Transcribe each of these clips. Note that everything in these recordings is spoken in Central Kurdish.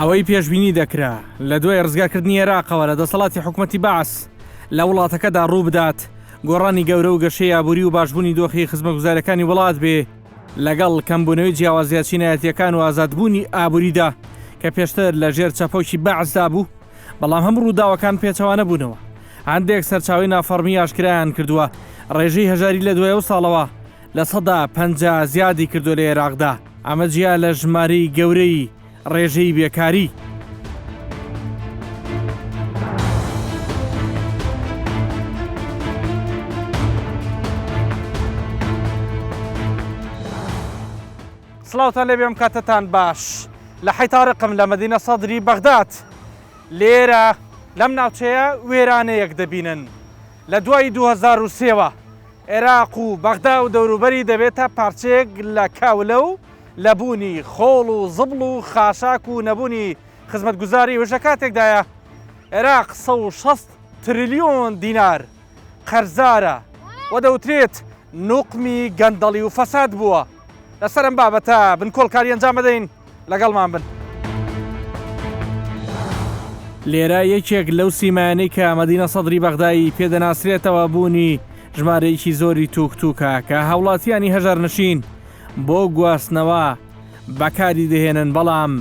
ئەوەی پێشبینی دەکرا لە دوای ڕزگارکردنی عێراقەوە لە دەسەڵاتی حکوومەتی بەعس لە وڵاتەکەدا ڕوو بدات گۆڕانی گەورە و گەشەی ئابووری و باشبوونی دۆخی خزمەتگوزارەکانی وڵات بێ لەگەڵ کەمبوونەوەی جیاوازیەتی نایەتیەکان و ئازادبوونی ئابووریدا کە پێشتر لە ژێر چەپۆکی بەعسدا بوو، بەڵام هەموو ڕووداوەکان پێچەوانە بوونەوە. هەندێک سەرچاوی نافەرمی ئاشکرایان کردووە ڕێژەی هەژاری لە دوای ئەو ساڵەوە لە 150 زیادی کردو لە عێراقدا. ئەمە جیا لە ژمارەی گەورەی ڕێژەی بێکاری. سڵاوتان لێ بێم کاتتان باش. لە حەیتارقم لە مەدینە سەدری بەغداد لێرە لەم ناوچەیە وێرانەیەک دەبینن. لە دوای 2003ەوە عێراق و بەغدا و دەوروبەری دەبێتە پارچەیەک لە کاولە و لەبوونی خۆڵ و زبڵ و خاشاک و نەبوونی خزمەتگوزاری وشە کاتێکدایە عێراق 160 تریلیۆن دینار قەرزارە و دەوترێت نوقمی گەندەڵی و فەساد بووە. لەسەرم بابەتە بنکۆڵکاری ئەنجام بدەین، لەگەڵمان بن. لێرە یەکێک لەو سیمانەی کە مەدینە سەدری بەغدایی پێدەناسرێتەوە بوونی ژمارەیەکی زۆری تووکتووکە کە هاوڵاتیانی هەژارنشین بۆ گواستنەوە بەکاری دەهێنن، بەڵام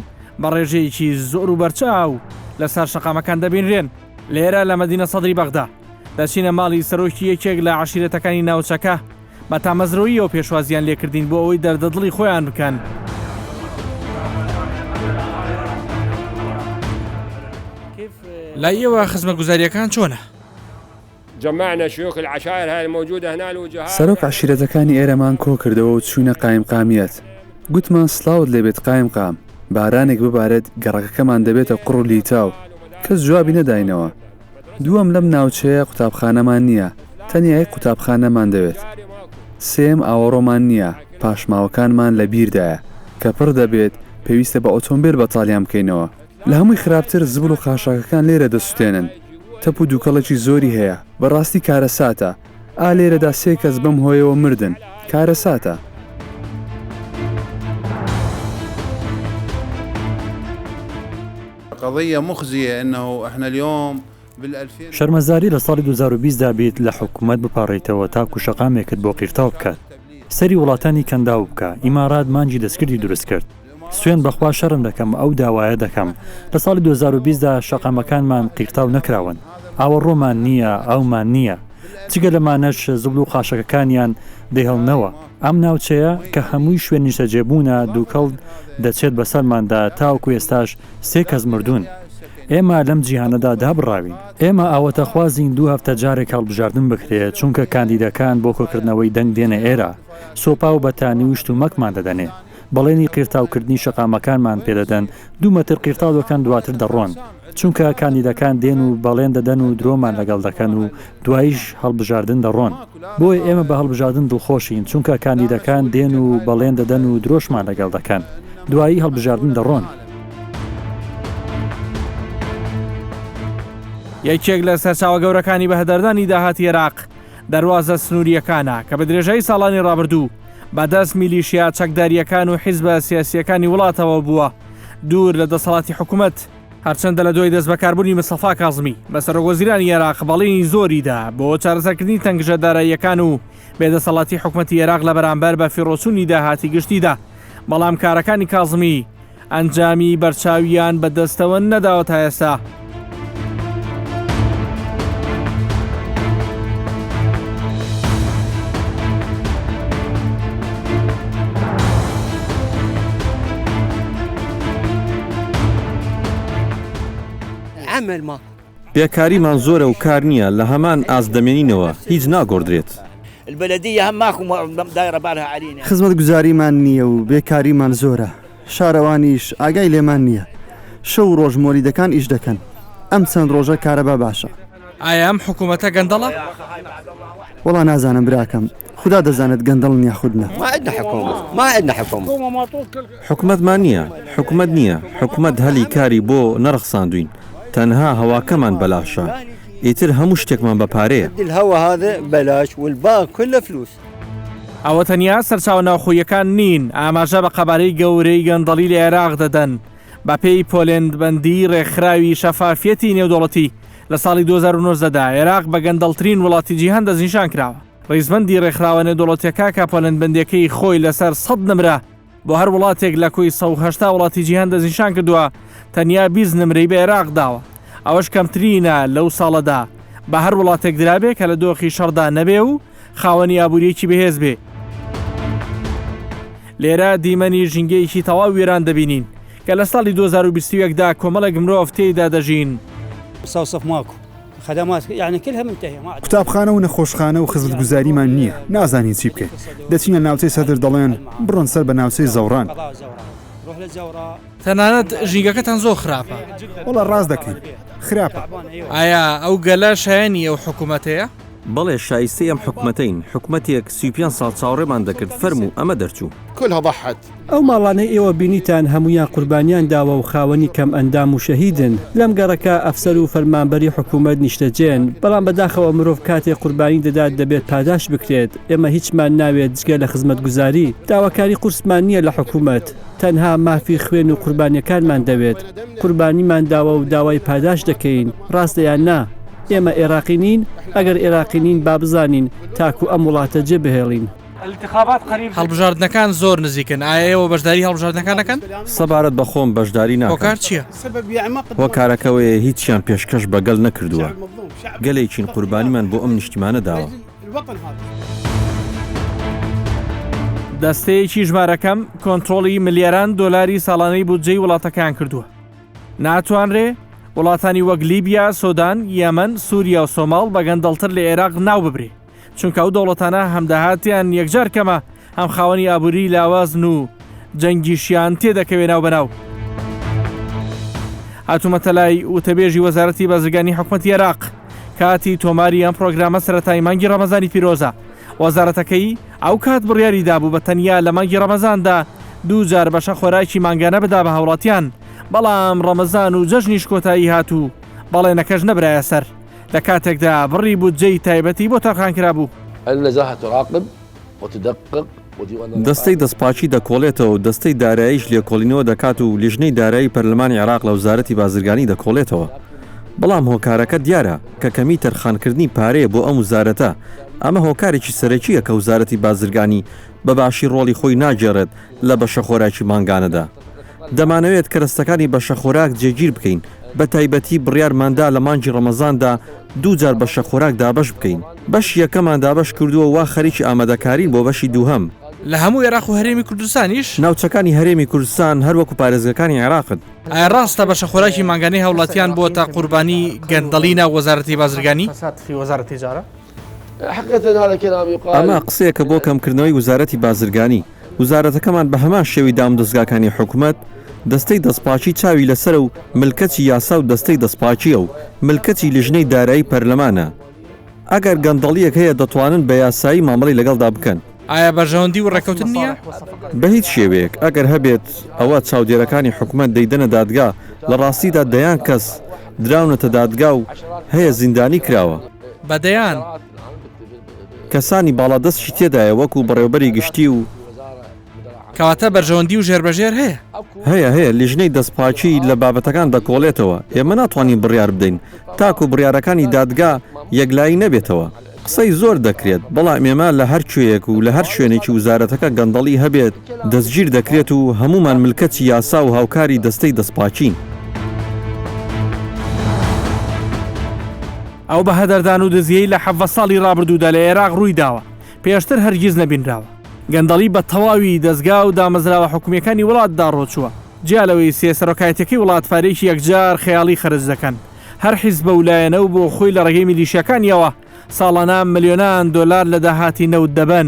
بە ڕێژەیەکی زۆر و بەرچاو لەسەر شەقامەکان دەبینرێن. لێرە لە مەدینە سەدری بەغدا دەچینە ماڵی سەرۆکی یەکێک لە عەشیرەتەکانی ناوچەکە بە تامەزرەوەی و پێشوازیان لێکردین بۆ ئەوەی دەردەدڵی خۆیان بکەن. لای ئێوە خزمەتگوزاریەکان چۆنە؟ سەرۆک عەشیرەتەکانی ئێرەمان کۆ کردەوە و چوونە قایمقامیەت. گوتمان سڵاوت لێبێت قایمقام، بارانێک ببارێت گەڕەکەکەمان دەبێتە قڕ و لیتاو. کەس جوابی نەداینەوە. دووەم لەم ناوچەیە قوتابخانەمان نییە، تەنیا یەک قوتابخانەمان دەوێت. سێم ئاوەڕۆمان نییە، پاشماوەکانمان لە بیردایە کە پڕ دەبێت پێویستە بە ئۆتۆمبیل بەتاڵیان بکەینەوە. لە هەمووی خراپتر زبڵ و خاشاکەکان لێرە دەسوتێنن. تەپ و دووکەڵێکی زۆری هەیە، بەڕاستی کارەساتە. لێرەدا 3 کەس بەم هۆیەوە مردن. کارەساتە. قضية مخزية إنه إحنا اليوم شەرمەزاری لە ساڵی 2020دا بیت لە حکوومەت بپاڕێتەوە تاکو شەقامێکت بۆ قیرتاو بکات، سەری وڵاتانی کەنداو بکە. ئیمارات مانجی دەستکردی دروست کرد. سوێن بەخوا شەرم دەکەم ئەو داوایە دەکەم. لە ساڵی 2020دا شەقامەکانمان قیرتاو نەکراون، ئاوەڕۆمان نییە، ئەومان نییە. جگە لەمانەش زبڵ و خاشەکەکانیان دەهێڵنەوە. ئەم ناوچەیە کە هەمووی شوێن نیشتەجێبوونە دووکەڵ دەچێت بەسەرماندا تاوکو ئێستاش 3 کەس مردوون. ئێمە لەم جیهانەدا دابڕاوین. ئێمە ئاوەتەخوازین 2 هەفتە جارێک هەڵبژاردن بکرێت چونکە کاندیدەکان بۆ کۆکردنەوەی دەنگ دێنە ئێرە. سۆپا و بەتانی وشت و مەکمان دەدەنێ. بەڵێنی قیرتاوکردنی شەقامەکانمان پێدەدەن، 2 مەتر قیرتاو دەکەن دواتر دەڕۆن. چونکە کاندیدەکان دێن و بەڵێن دەدەن و درۆمان لەگەڵ دەکەن و دوایش هەڵبژاردن دەڕۆن. بۆیە ئێمە بە هەڵبژاردن دڵخۆشین چونکە کاندیدەکان دێن و بەڵێن دەدەن و درۆشمان لەگەڵ دەکەن، دوایی هەڵبژاردن دەڕۆن. یەکێک لە سەرچاوە گەورەکانی بەهەدەردانی داهاتی عێراق دەواازە سنووریەکانە کە بە درێژەی ساڵانی ڕابردوو بەدەست میلیشیا چەکداریەکان و حیزبە سیاسیەکانی وڵاتەوە بووە دوور لە دەسەڵاتی حکوومەت. هەرچەندە لە دوای دەست بەکاربوونی مستەفا کاظمی بەسەرۆکوەزیرانی عێراق بەڵێنی زۆریدا بۆ چارەسەرکردنی تەنگژە داراییەکان و بێدەسەڵاتی حکوومەتی عێراق لە بەرامبەر بە فیڕۆچوونی داهاتی گشتیدا، بەڵام کارەکانی کاظمی ئەنجامی بەرچاویان بەدەستەوە نەداوە تا ئێستا. بێکاریمان زۆرە و کار نییە، لە هەمان ئازدەمێنینەوە هیچ ناگۆڕدرێت. خزمەتگوزاریمان نییە و بێکاریمان زۆرە، شارەوانیش ئاگای لێمان نییە. شەو ڕۆژ مۆلیدەکان ئیش دەکەن. ئەم چەند ڕۆژە کارەبا باشە. ئایا ئەم حکوومەتە گەندەڵە؟ وەڵا نازانم براکەم، خدا دەزانێت گەندەڵ نییە خودنە. حکوومەتمان نییە، حکوومەت نییە، حکوومەت هەلی کاری بۆ نەرخساندوین، تەنها هەواکەمان بەلاشە، ئیتر هەموو شتێکمان بەپارەیە. ئەوە تەنیا سەرچاوە ناوخۆیەکان نین، ئاماژە بە قەبارەی گەورەی گەندەڵی لە عێراق دەدەن. بە پێی پۆلێندبەندی ڕێکخراوی شەفافیەتی نێودوڵەتی لە ساڵی 2009دا عێراق بە گەندەڵترین وڵاتی جیهان دەستنیشان کراوە. ڕیزبەندی ڕێکخراوە نێودوڵەتیەکە کە پۆلێندبەندیەکەی خۆی لەسەر 100 نمرە بۆ هەر وڵاتێک لە کوی 180 وڵاتی جیهان دەستنیشان کردووە تەنیا 20 نمرەی بە عێراق داوە. ئەوەش کەمترینە لەو ساڵەدا بە هەر وڵاتێک درابێ کە لە دۆخی شەڕدا نەبێ و خاوەنی ئابوووریەکی بەهێز بێ. لێرە دیمەنی ژینگەیەکی تەواو وێران دەبینین کە لە ساڵی 2021دا کۆمەڵێک مرۆڤ تێیدا دەژین. مستوصف ماكو خدمات يعني كلها منتهيه ما قوتابخانە و نەخۆشخانە و خزمەتگوزاریمان نییە، نازانین چی بکەین. دەچینە ناوچەی سەدر دەڵێن بڕۆن سەر بە ناوچەی زەوران. تەنانەت ژینگەکەتان زۆر خراپە. وەڵا ڕاست دەکەین خراپە. ئایا ئەو گەلە شایانی ئەو حکوومەتەیە؟ بەڵێ شایستەی ئەم حکومەتەین حکومەتێک 35 ساڵ چاوەڕێمان دەکرد فەرم و ئەمە دەرچوو. كلها ضحت. ئەو ماڵانەی ئێوە بینیتان هەمویان قوربانیان داوە و خاوەنی کەم ئەندام و شەهیدن. لەم گەڕەکە ئەفسەر و فەرمانبەری حکوومەت نیشتەجێن، بەڵام بەداخەوە مرۆڤ کاتێک قوربانی دەدات دەبێت پاداش بکرێت. ئێمە هیچمان ناوێت جگە لە خزمەتگوزاری، داواکاری قورسمان نییە لە حکوومەت، تەنها مافی خوێن و قوربانیەکانمان دەوێت. قوربانیمان داوە و داوای پاداش دەکەین، ڕاستەیان نا. ئێمە عێراقی نین، ئەگەر عێراقی نین با بزانین تاکو ئەم وڵاتە جێ بهێڵین. هەڵبژاردنەکان زۆر نزیکن. ئایا ئێوە بەشداری هەڵبژاردنەکانەکەن؟ سەبارەت بە خۆم بەشداری هۆکار ناکەم. چییە؟ هۆکارەکەوەیە هیچیان پێشکەش بەگەڵ نەکردووە. گەلێکین قوربانیمان بۆ ئەم نیشتیمانە داوە. دەستەیەکی ژمارەکەم کۆنتڕۆڵی ملیاران دۆلاری ساڵانەی بودجەی وڵاتەکان کردووە. ناتوانرێ وڵاتانی وەک لیبیا، سۆدان، یەمەن، سووریا و سۆماڵ بە گەندەڵتر لە عێراق ناو ببرێ، چونکە ئەو دەوڵەتانە هەمداهاتیان یەکجار کەمە، هەم خاوەنی ئابووری لاوازن و جەنگیشیان تێدەکەوێ ناو بەناو. هاتوومەتە لای وتەبێژی وەزارەتی بازرگانی حکوومەتی عێراق کاتی تۆماری ئەم پرۆگرامە سەرەتای مانگی ڕەمەزانی پیرۆزە. وەزارەتەکەی ئەو کات بڕیاری دابوو بە تەنیا لە مانگی ڕەمەزاندا 2 جار بەشە خۆراکی مانگانە بدا بە هاوڵاتیان، بەڵام ڕەمەزان و جەژنیش کۆتایی هاتوو بەڵێنەکەش نەبرایە سەر لە کاتێکدا بڕی بودجەی تایبەتی بۆ تەرخانکرا بوو. دەستەی دەستپاچی دەکۆڵێتەوە و دەستەی داراییش لێکۆڵینەوە دەکات و لیژنەی دارایی پەرلەمانی عێراق لە وزارەتی بازرگانی دەکۆڵێتەوە. بەڵام هۆکارەکە دیارە کە کەمی تەرخانکردنی پارەیە بۆ ئەم وزارەتە. ئەمە هۆکارێکی سەرەکیە کە وزارەتی بازرگانی بەباشی ڕۆڵی خۆی ناگێڕێت لە بەشە خۆراکی مانگانەدا. دەمانەوێت کەرەستەکانی بەشە خۆراک جێگیر بکەین، بە تایبەتی بڕیارماندا لە مانگی ڕەمەزاندا 2 جار بەشە خۆراک دابەش بکەین. بەش یەکەمان دابەش کردووە وا خەریکی ئامادەکارین بۆ بەشی دووهەم. لە هەموو عێراق و هەرێمی کوردستانیش ناوچەکانی هەرێمی کوردستان هەروەکو پارێزگەکانی عێراقن. ئایا ڕاستە بەشە خۆراکی مانگانەی هەوڵاتیان بۆ تا قوربانی گەندەڵینە وەزارەتی بازرگانی؟ ئەمە قسەیەکە بۆ کەمکردنەوەی وزارەتی بازرگانی. وزارەتەکەمان بە هەمان شێوی دامدەستگاکانی حکوومەت دەستەی دەستپاچی چاوی لەسەر و ملکەتی یاسا و دەستەی دەستپاچیە و ملکەتی لیژنەی دارایی پەرلەمانە. ئەگەر گەندەڵیەک هەیە دەتوانن بە یاسایی مامەڵی لەگەڵدا بکەن. ئایا بەژەوەندی و ڕێکەوتن نییە؟ بە هیچ شێوەیەک ئەگەر هەبێت ئەوە چاودێرەکانی حکوومەت دەیدەنە دادگا، لە ڕاستیدا دەیان کەس دراونەتە دادگا و هەیە زیندانی کراوە. بەدەیان کەسانی باڵادەستی تێدایە وەکو بەڕێوەبەری گشتی و کەواتە بەرژەوەندی و ژێربەژێر هەیە لیژنەی دەستپاچی لە بابەتەکان دەکۆڵێتەوە. ئێمە ناتوانین بڕیار بدەین تاکو بڕیارەکانی دادگا یەکلایی نەبێتەوە. قسەی زۆر دەکرێت، بەڵام ئێمە لە هەر کوێیەک و لە هەر شوێنێکی وزارەتەکە گەندەڵی هەبێت دەستگیر دەکرێت و هەمومان ملکەتی یاسا و هاوکاری دەستەی دەستپاچین. ئەو بە هەدەردان و دزیەی لە 7 ساڵی ڕابردوودا لە عێراق ڕووی داوە، پێشتر هەرگیز نەبینراوە. گەندەڵی بە تەواوی دەستگا و دامەزراوە حکوومیەکانی وڵاتدا ڕۆچووە. جیالەوەی سێسەرۆکایەتەکەی وڵات پارێکی یەکجار خەیاڵی خەرج دەکەن. هەر حیزب بە ولایەنە و بۆ خۆی لە ڕێگەی میلیشیەکانیەوە ساڵانە ملیۆنان دۆلار لە داهاتی نەوت دەبن.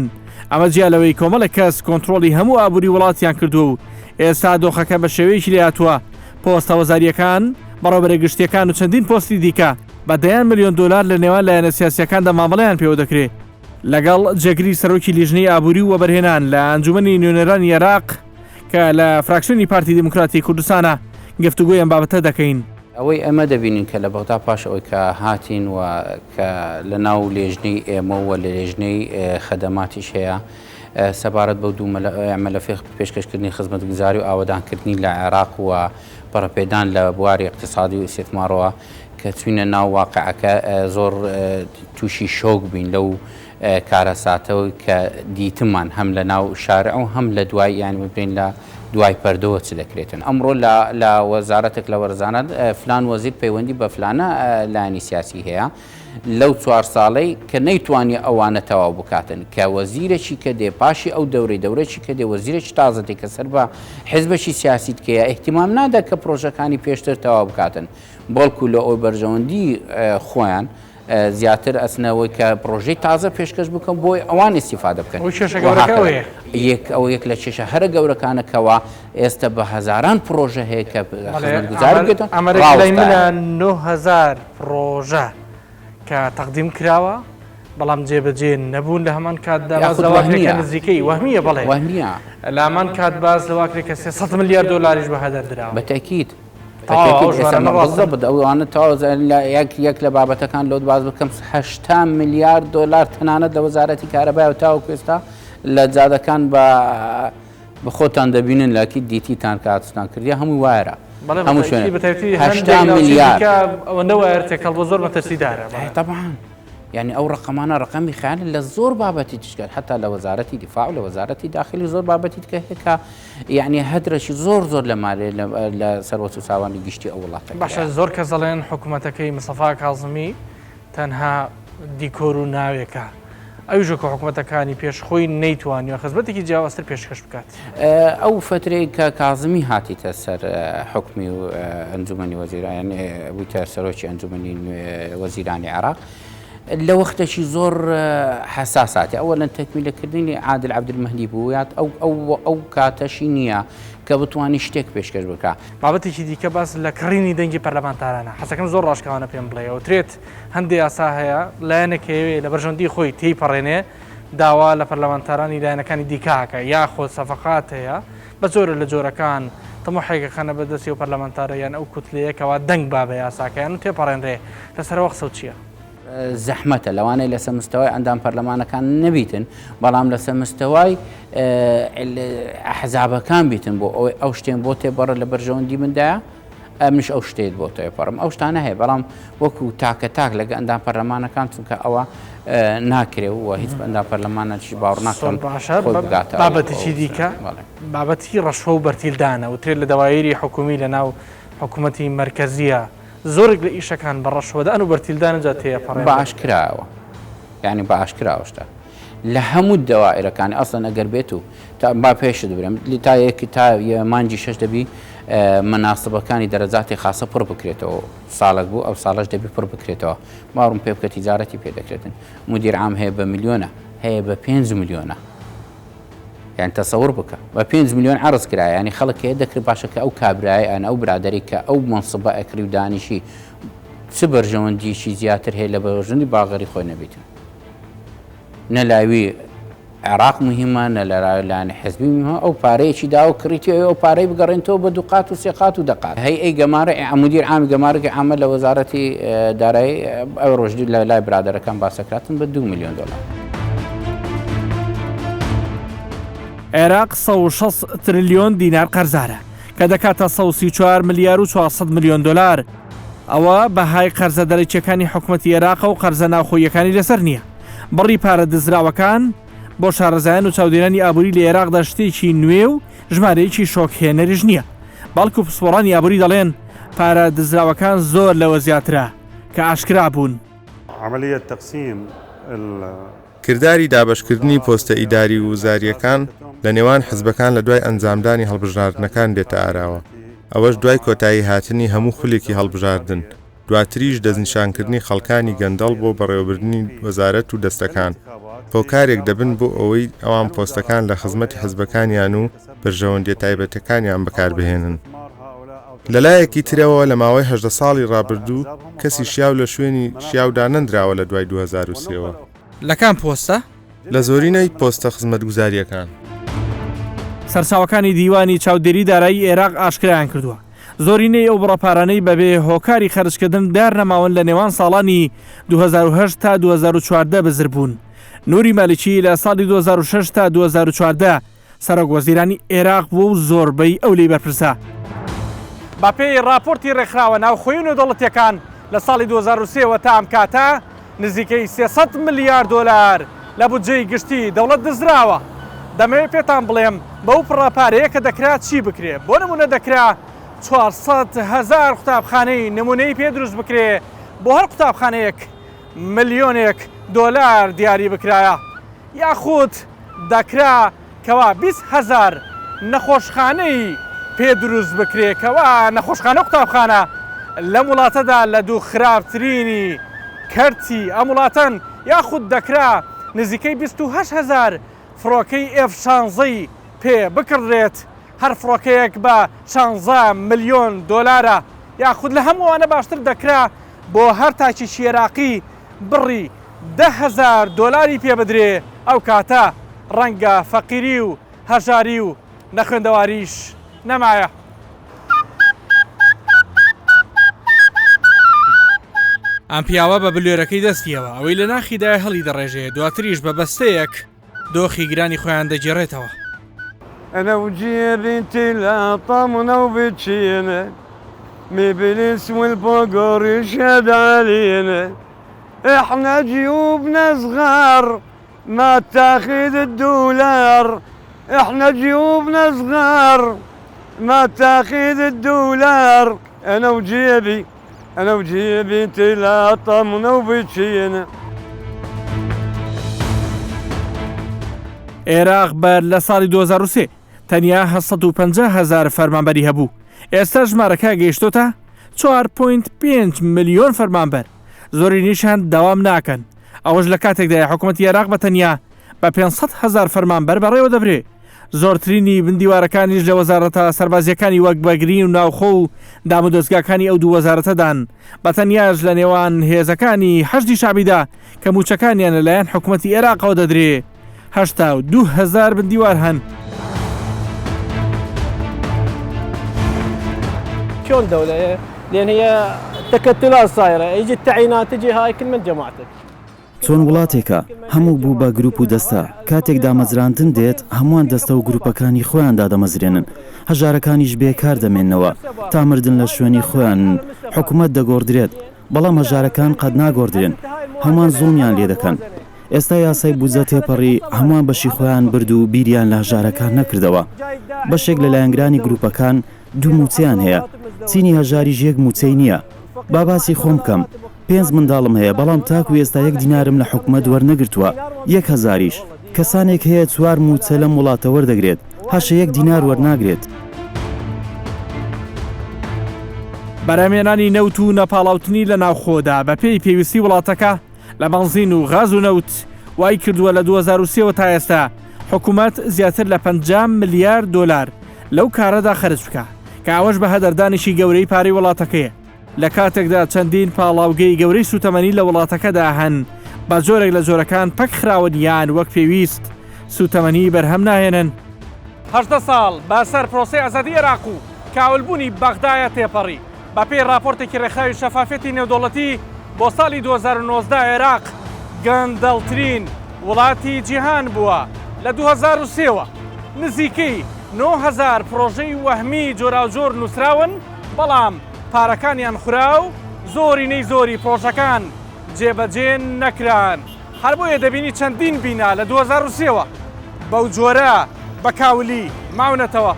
ئەمە جیالەوەی کۆمەڵە کەس کۆنتڕۆلی هەموو ئابووری وڵاتیان کردو و ئێستا دۆخەکە بە شێوەیەکی لێهاتووە. پۆستە وەزاریەکان بەڕێوەبەرە گشتیەکان و چەندین پۆستی دیکە بە 10 ملیۆن دۆلار لە نێوان لایەنە سیاسیەکاندا مامەڵەیان پێوە دەکرێت. لەگەڵ جێگری سەرۆکی لیژنەی ئابووری و وەبەرهێنان لە ئەنجومەنی نوێنەرانی عێراق کە لە فراکسیۆنی پارتی دیموکراتی کوردستانە گفتوگۆی ئەم بابەتە دەکەین. ئەوەی ئەمە دەبینین کە لە بەغدا پاش ئەوەی کە هاتین و کە لە ناو لێژنەی ئێمە و لە لێژنەی خەدەماتیش هەیە سەبارەت بە دوو مەلەفی پێشکەشکردنی خزمەتگوزاری و ئاوەدانکردنی لە عێراق و بەڕەپێدان لە بواری اقتصادی و استثمارەوە کە چوینە ناو واقعەکە زۆر تووشی شۆک بین لەو کارەساتەوە کە دیتمان هەم لە ناو شارع و هەم لە دوای یانی ببین لە دوای پەردەوە چ دەکرێتن ئەمڕۆ لە وەزارەتێک لە وەرزانە فلان وەزیر پەیوەندی بە فلانە لایەنی سیاسی هەیە لەو 4 ساڵەی کە نەیتوانی ئەوانە تەواو بکاتن کە وەزیرێکی کە دێ پاشی ئەو دەورەی کە دێ وەزیرێکی تازەتی کە سەر بە حیزبەشی سیاسی تکەیە احتیمام نادا کە پرۆژەکانی پێشتر تەواو بکاتن بەڵکو لە ئەوی بەرژەوەندی خۆیان زیاتر ئەسنەوەی کە پرۆژەی تازە پێشکەش بکەم بۆی ئەوان استیفادە بکەن ئەو یەک لە چێشە هەرە گەورەکانەکەەوە ئێستا بە هەزاران پرۆژە هەیە کە خزمەتگوزار بکەن ئەمەلای منە 9000 پرۆژە کە تەقدیم کراوە بەڵام جێبەجێ نەبوون لە هەمان کاتدا زەواکرێکە نزیکەی وەهمیە بەڵێ وەهمیە لە هەمان کات باز لەواکرێکە 300 میلیارد دۆلاریش بەهەدەر درراوە بەتەکید ئەوانە تەواو یەک لە بابەتەکان لەوت باز بکەم 8 میلیارد دۆلار تەنانەت لە وەزارەتی کارەبای و تاوەکو ئێستا لە جادەکان بە خۆتان دەبینن لاکی دیتیتان کاتستان کردی هەمووی وایرە هەموو ئەوەندەوەرتێکەڵ بۆ زۆر مەتەرسیدارە طبعاً يعني ئەو ڕقەمانە ڕقەمی خیان لە زۆر بابەتی تشکات حتا لە وەزارەتی دیفاع و لە وەزارەتی داخلی زۆر بابەتی تکە هەیە یعنی هەدرەشی زۆر لە مالێ لە سەروەت و ساوانی گشتی ئەو وڵاتە باشە زۆر کەس دەڵێن حکوومەتەکەی مستەفا کاظمی تەنها دیکۆر و ناوێکە ئەوژە کە حکوومەتەکانی پێشخۆی نەیتوانیوە خزمەتێکی جیاوازتر پێشکەش بکات ئەو فترەی کە کاظمی هاتیتە سەر حکمی و ئەنجومەنی وەزیران بوویتە سەرۆکی ئەنجومەنی وەزیرانی عێراق لە وەختێکی زۆر حساساتی ئەوەڵەن تەکمیلەکردنی عادل عەبدولمەهدی بوویات ئەو کاتەشی نییە کە بتوانانی شتێک پێشکەش بکە بابەتێکی دیکە باس لە کڕینی دەنگی پەرلەمانتارانە حەزەکەم زۆر ڕاشکەوانە پێم بڵێ ئەوترێت هەندێک یاسا هەیە لایەنێکەوێ لە بەرژەوەندی خۆی تێی پەڕێنێ داوا لە پەرلەمانتارانی لایەنەکانی دیکاکە یاخۆ سەفەقات هەیە بە جۆرە لە جۆرەکان تەمۆحێکە خەنە بەدەستی و پەرلەمانتارەیان ئەو کوتلەیەکەوە دەنگ بابە یاساکەیان و تێپەڕێنرێ لەسەرەوە قسە چییە؟ زەحمەتە لەوانەیە لەسەر مستەوای ئەندام پەرلەمانەکان نەبیتن بەڵام لەسەر مستەوای ئەحزابەکان بیتن بۆ ئەو شتێن بۆ تێبەڕە لە بەرژەوەندی مندایە منش ئەو شتێت بۆ تێپەڕم ئەو شتانە هەیە بەڵام وەکو تاکە تاک لەگە ئەندام پەرلەمانەکان چونکە ئەوە ناکرێ و هیچ ئەندام پەرلەمانەی باوەڕ ناکەن بابەتێکی دیکە بابەتی ڕەشوە و بەرتیلدانە و ترێت لە دەوایری حکومی لە ناو حکوومەتی مرکزیە زۆرێک لە ئیشەکان بە ڕەشوەدان و بەرتیلدانە جا تێپەڕێن باشکراوە یعنی باشکراوەشتا لە هەموو دەوائرەکانی ئەسڵەن ئەگەر بێت و با پێشت برم تا یەکی تا مانجی 6 دەبی مناسبەکانی دەرەجاتی خاصە پڕ بکرێتەوە ساڵک بوو ئەو ساڵش دەبی پڕ بکرێتەوە باڕم پێ بکە تیجارەتی پێ دەکرێتن مدیر عام هەیە بە میلیۆنە هەیە بە 5 میلیۆنە یان تەسەور بکە بە 5 میلیۆن عرض کرایە ینی خەڵک هەیە دەکرێت باشەکە ئەو کابرایە ئەن ئەو برادری کە ئەو منسبە ئەکری و دانیشی چ بەرژەوەندیشی زیاتر هەیە لە بەرژەوەندی باغەری خۆی نەبیتن نەلاوی عێراق مهمە نە لە لایەنی حزبی مهمە ئەو پارەیەکی دا و کڕیتی ئەو پارەی بگەڕێنەوە بە دوقات و سێقات و دەقات هەیئەی گەمارە مدیر عامی گەمارەی عامە لە وەزارەتی دارایی ئەو ڕۆژدی لە لای برادەرەکان باسەکراتن بە 2 میلیۆن دلار عێراق 160 تریلیۆن دینار قەرزارە کە دەکاتە 134 میلیارد و 400 میلیۆن دلار ئەوە بەهای قەرزە دەرەچیەکانی حکوومەتی عێراق و قەرزە ناوخۆیەکانی لەسەر نییە بڕی پارە دزراوەکان بۆ شارەزایان و چاودێرانی ئابووری لە عێراقدا شتێکی نوێ و ژمارەیەکی شۆکهێنەریش نییە بەڵکو پسپۆڕانی ئابووری دەڵێن پارە دزراوەکان زۆر لەوە زیاترە کە ئاشکرا بوون عملية تقسيم کردداری دابشکردنی پۆستە ئیداری و وزاریەکان لە نێوان حزبەکان لە دوای ئەنجامدانی هەڵبژاردنەکان دێتە ئاراوە ئەوەش دوای کۆتایی هاتنی هەموو خولێکی هەڵبژاردن دواتریش دەستنیشانکردنی خەڵکانی گەندەڵ بۆ بەڕێوەبردننی وەزارەت و دەستەکان هۆکارێک دەبن بۆ ئەوەی ئەوان پۆستەکان لە خزمەتی حزبەکانیان و بەرژەوەندی تایبەتەکانیان بەکاربهێنن لەلایەکی ترەوە لە ماوەی 18 ساڵی ڕابردوو کەسی شیاو لە شوێنی شیاودا نەندراوە لە دوای 2003ەوە لەکان پۆستە؟ لە زۆرینەی پۆستە خزمەتگوزاریەکان سەرچاوەکانی دیوانی چاودێری دارایی عێراق ئاشکرایان کردووە زۆرینەی ئەو بڕەپارانەی بەبێ هۆکاری خەرجکردن دار نەماون لە نێوان ساڵانی 2008 تا 2014 بزر بوون نوری مالیکی لە ساڵی 2006 تا 2014 سەرۆک وەزیرانی عێراق بوو و زۆربەی ئەو لێی بەرپرسا بە پێی راپۆرتی ڕێکخراوە ناوخۆیی نێودەوڵەتیەکان لە ساڵی 2023 تا ئەم کاتە نزیکەی 300 ملیار دۆلار لە بودجەی گشتی دەوڵەت دزراوە. دەمەوێت پێتان بڵێم بەو پڕاپارەیە کە دەکرات چی بکرێ. بۆ نمونە دەکرا 400,000 قوتابخانەی نمونەی پێ دروست بکرێ، بۆ هەر قوتابخانەیەک ملیۆنێک دۆلار دیاری بکرایە، یاخود دەکرا کەوا 20,000 نەخۆشخانەی پێ دروست بکرێکەوە نەخۆشخانە قوتابخانە لەم وڵاتەدا لە دوو خراپترینی کەرتی ئەم وڵاتەن، یاخود دەکرا نزیکەی 28,000 فڕۆکەی F-16 پێ بکڕێت، هەر فڕۆکەیەک بە 16 ملیۆن دۆلارە، یاخود لە هەمووانە باشتر دەکرا بۆ هەر تاکیشی عێراقی بڕی 10,000 دۆلاری پێ بدرێ، ئەو کاتە ڕەنگە فەقیری و هەژاری و نەخوێندەواریش نەمایە. ئەم پیاوە بە بلوێرەکەی دەستیەوە، ئەوەی لە ناخیدای هەڵی دەڕێژێ، دواتریش بە بەستەیەک دۆخی گرانی خۆیان دەگێڕێتەوە. أنا وجيبي تلا طمنا وبتشينا مبلس والفقر يشهد علينا احنا جيوبنا صغار ما تاخذ الدولار احنا جيوبنا صغار ما تاخذ الدولار أنا وجيبي تلا طمنا وبتشينا. عێراق بەر لە ساڵی 2023 تەنیا 750,000 فەرمانبەری هەبوو، ئێستا ژمارەکە گەیشتۆتە 4.5 ملیۆن فەرمانبەر، زۆری نیشان داوام ناکەن. ئەوەش لە کاتێکدا حکوومەتی عێراق بە تەنیا بە 500,000 فەرمانبەر بەڕێوە دەبرێ. زۆرترینی بندیوارەکانیش لە وەزارەتە سەربازیەکانی وەک بەگرین و ناوخۆ و دامودۆزگاکانی ئەو دوو وەزارەتەدان، بە تەنیاش لە نێوان هێزەکانی حەشدی شابیدا کە موچەکانیان لەلایەن حکوومەتی عێراقەوە دەدرێ 82,000 بندیوار هەن. شلون دولة؟ لأن هي تكتلات صايرة، يجي التعيينات تجي هاي كل من جماعتك. چۆن وڵاتێکە هەموو بوو بە گروپ و دەستە، کاتێک دامەزراندن دێت هەمووان دەستە و گروپەکانی خۆیاندا دەمەزرێنن، هەژارەکانیش بێکار دەمێننەوە تا مردن لە شوێنی خۆیان، حکوومەت دەگۆڕدرێت، بەڵام هەژارەکان قەت ناگۆڕدرێن، هەمووان زوڵمیان لێ دەکەن. ئێستا یاسای بودجە تێپەڕی هەمووان بەشی خۆیان برد و بیریان لە هەژارەکان نەکردەوە. بەشێک لە لایەنگرانی گروپەکان دوو موچیان هەیە، چینی هەژاریش یەک موچەی نییە. باباسی خۆم بکەم، 5 منداڵم هەیە، بەڵام تاکو ئێستا 1 دینارم لە حکوومەت وەرنەگرتووە، 1,000یش. کەسانێک هەیە 4 موچە لەم وڵاتە وەردەگرێت، هەشە 1 دینار وەرناگرێت. بەرامێنانی نەوت و نەپاڵاوتنی لە ناوخۆدا بە پێی پێویستی وڵاتەکە لە بەنزین و غاز و نەوت وای کردووە لە 2023 تا ئێستا حکوومەت زیاتر لە 50 ملیار دۆلار لەو کارەدا خەرج بکە، کە ئەوەش بە هەدەردانیشی گەورەی پارەی وڵاتەکەیە. لە کاتێکدا چەندین پاڵاوگەی گەورەی سوتەمەنی لە وڵاتەکەدا هەن، بە جۆرێک لە جۆرەکان پەک خراوەنیان وەک پێویست سوتەمەنی بەرهەم ناهێنن. 18 ساڵ بەسەر پرۆسەی ئازادی عێراق و کاولبوونی بەغدایە تێپەڕی. بە پێی راپۆرتێکی ڕێکخراوی شەفافێتی نێودەوڵەتی بۆ ساڵی 2019 عێراق گەندەڵترین وڵاتی جیهان بووە. لە 2023 نزیکەی 9,000 پرۆژەی وەهمی جۆراوجۆر نووسراون، بەڵام پارەکانیان خورا و زۆری پرۆژەکان جێبەجێ نەکران. هەر بۆیە دەبینی چەندین بینا لە 2023 بەو جۆرە بە کاولی ماونەتەوە.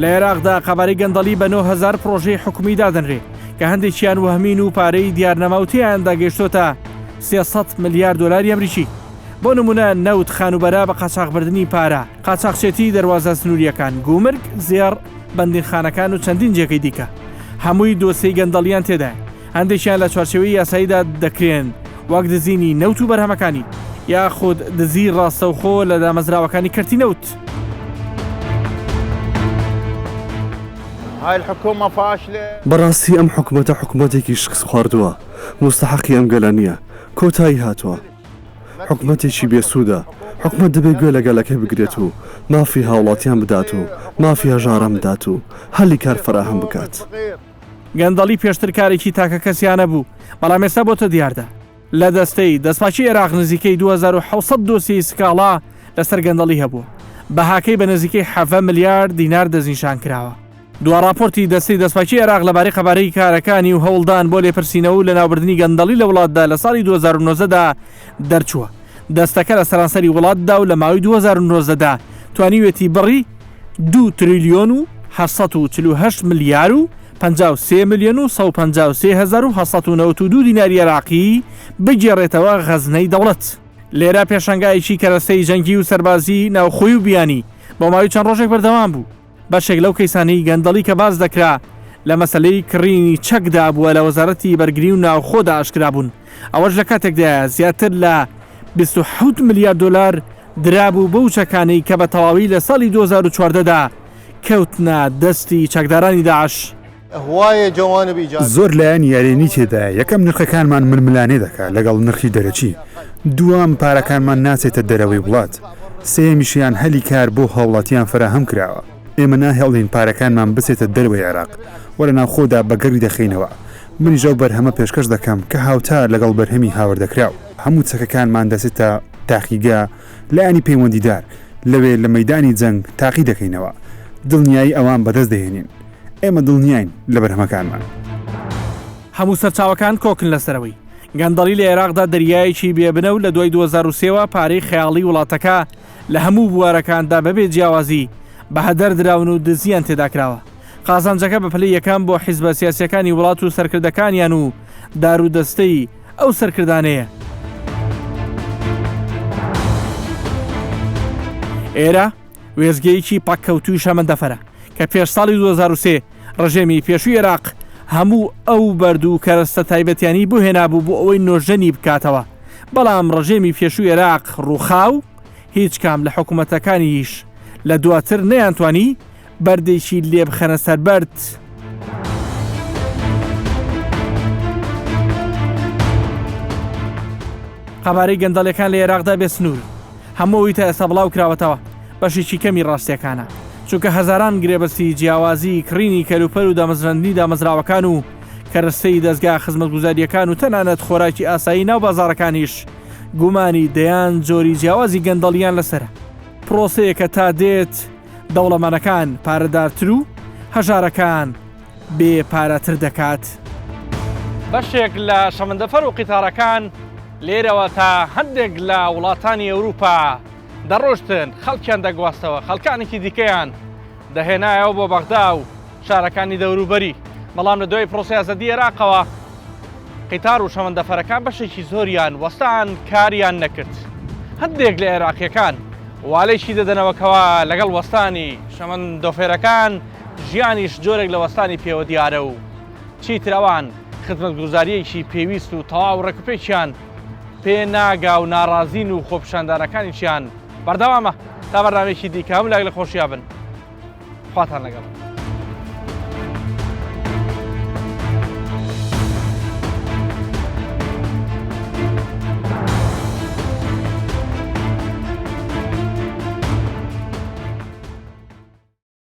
لە عێراقدا قەبارەی گەندەڵی بە 9,000 پرۆژەی حکومی دادەنرێ، کە هەندێکیان وەهمین و پارەی دیارنەماوتیان داگەیشتۆتە 300 ملیار دۆلاری ئەمریکی. بۆ نمونە نەوت خانوبەرە بە قاچاغبردننی پارە، قاچاقچێتی دەواازە سنووریەکان، گومرگ، زێڕ، بەندینخانەکان و چەندین جێگەی دیکە. هەمووی دۆسەی گەندەڵیان تێدا، هەندێکیان لە چوارچێوەی یاساییدا دەکرێن، وەک دزینی نەوت و بەرهەمەکانی، یاخود دزی ڕاستەوخۆ لە دامەزراوەکانی کەرتی نەوت. بەڕاستی ئەم حکوومەتە حکوومەتێکی شکست خواردووە، مستحقی ئەم گەلە نییە، کۆتایی هاتووە. حکوومەتێکی بێسوودە، حکوومەت دەبێت گوێ لەگەلەکەی بگرێت و مافی هاوڵاتیان بدات و مافی هەژاران بدات و هەلی کار فراهم بکات. گەندەڵی پێشتر کارێکی تاکە کەسیانە بوو، بەڵام ئێستا بۆتە دیاردە. لە دەستەی دەستپاچی عێراق نزیکەی 2700 دۆسی سکاڵا لەسەر گەندەڵی هەبووە. بەهاکەی بە نزیکەی 7 ملیارد دینار دەستنیشان کراوە. دوا راپۆرتی دەستەی دەستپاکی عێراق لەبارەی خەبارەی کارەکانی و هەوڵدان بۆ لێپرسینەوە و لە ناوبردننی گەندەڵی لە وڵاتدا لە ساڵی 2009دا دەرچووە. دەستەکە لە سەرانسەری وڵاتدا و لە ماوەی 2009دا توانیوێتی بڕی 2 تریلیۆن و 848 ملیار و 53 میلیۆن و 153,792 دیناری عێراقی بگێڕێتەوە غەزنەی دەوڵەت. لێرە پێشەنگایەکی کەرەستەی جەنگی و سەربازی ناوخۆی و بیانی بۆ ماوەی چەند ڕۆژێک بەردەوام بوو. بەشێک لەو کەیسانەی گەندەڵی کە باز دەکرا لە مەسلەی کڕینی چەکدا بووە لە وەزارەتی بەرگری و ناوخۆدا ئاشکرا بوون. ئەوەش لە کاتێکدا زیاتر لە 27 ملیار دلار درابوو بەو چەکانەی کە بە تەواوی لە ساڵی 2014دا کەوتنە دەستی چەکدارانی داعش. زۆر لایەن یارێنی تێدا یەکەم نرخەکانمان ململانێ دەکات لەگەڵ نرخی دەرەچی، دووەم پارەکانمان ناچێتە دەرەوەی وڵات، سێمیشیان هەلی کار بۆ هەوڵاتیان فراهەم کراوە. ئێمە ناهێڵین پارەکانمان بچێتە دەروی عێراق وەرە ناوخۆدا بەگەری دەخینەوە. منیش ئەو بەرهەمە پێشکەش دەکەم کە هاوتا لەگەڵ بەرهەمی هاوردەکراو. هەموو چەکەکانمان دەچێتە تاقیگا لایەنی پەیوەندیدار، لەوێ لە مەیدانی جەنگ تاقی دەکەینەوە. دڵنیایی ئەوان بەدەست دەهێنین. ئێمە دڵنیاین لە بەرهەمەکانمان. هەموو سەرچاوەکان کۆکن لەسەرەوەی گەندەڵی لە عێراقدا دەریایەکی بێبنە و لە دوای 2023ەوە پارەی خەیاڵی وڵاتەکە لە هەموو بوارەکاندا بەبێ جیاوازی بە هەدەر دراون و دزیان تێدا کراوە. قازانجەکە بە پلەی یەکەم بۆ حیزبە سیاسیەکانی وڵات و سەرکردەکانیان و دارودەستەی ئەو سەرکردانەیە. ئێرە وێزگەیەکی پاککەوتوی شەمەندەفەرە کە پێش ساڵی 2023 ڕژێمی پێشووی عێراق هەموو ئەو بەرد و کەرەستە تایبەتیانی بۆ هێنابوو بۆ ئەوەی نۆژەنی بکاتەوە. بەڵام ڕژێمی پێشووی عێراق ڕووخاو هیچ کام لە حکوومەتەکانیش لە دواتر نەیانتوانی بەردێکی لێ بخەنە سەربەرد. قەبارەی گەندەڵەکان لە عێراقدا بێ سنوور هەمووی تا ئێستا بڵاو کراوەتەوە بەشێکی کەمی ڕاستیەکانە، چونکە هەزاران گرێبەستی جیاوازی کڕینی کەلوپەر و دامەزراندنی دامەزراوەکان و کەرەستەی دەستگا خزمەتگوزاریەکان و تەنانەت خۆراکی ئاسایی ناو بازاڕەکانیش گومانی دەیان جۆری جیاوازی گەندەڵیان لەسرە. پرۆسەیەکە تا دێت دەوڵەمانەکان پارەدارتر و هەژارەکان بێ پارەتر دەکات. بەشێک لە شەمەندەفەر و قیتارەکان لێرەوە تا هەندێک لە وڵاتانی ئەوروپا دەڕۆشتن خەڵکیان دەگواستەوە، خەڵکانێکی دیکەیان دەهێنایەوە بۆ بەغدا و شارەکانی دەوروبەری. بەڵام لە دوای پرۆسەی ئازادی عێراقەوە قیتار و شەمەندەفەرەکان بەشێکی زۆریان وەستان کاریان نەکرد. هەندێک لە عێراقیەکان والێکی دەدەنەوەکەوە لەگەڵ وەستانی شەمەندەفەرەکان ژیانیش جۆرێک لە وەستانی پێوە دیارە و چیتراوان خزمەتگوزاریەکی پێویست و تەواو ڕێکوپێکیان پێ ناگا و ناڕازین و خۆپیشاندانەکانیشیان بەردەوامە تا بەرنامێکی دیکە هەموو لاگ لە خۆشییا بن. خواتان لەگەڵ.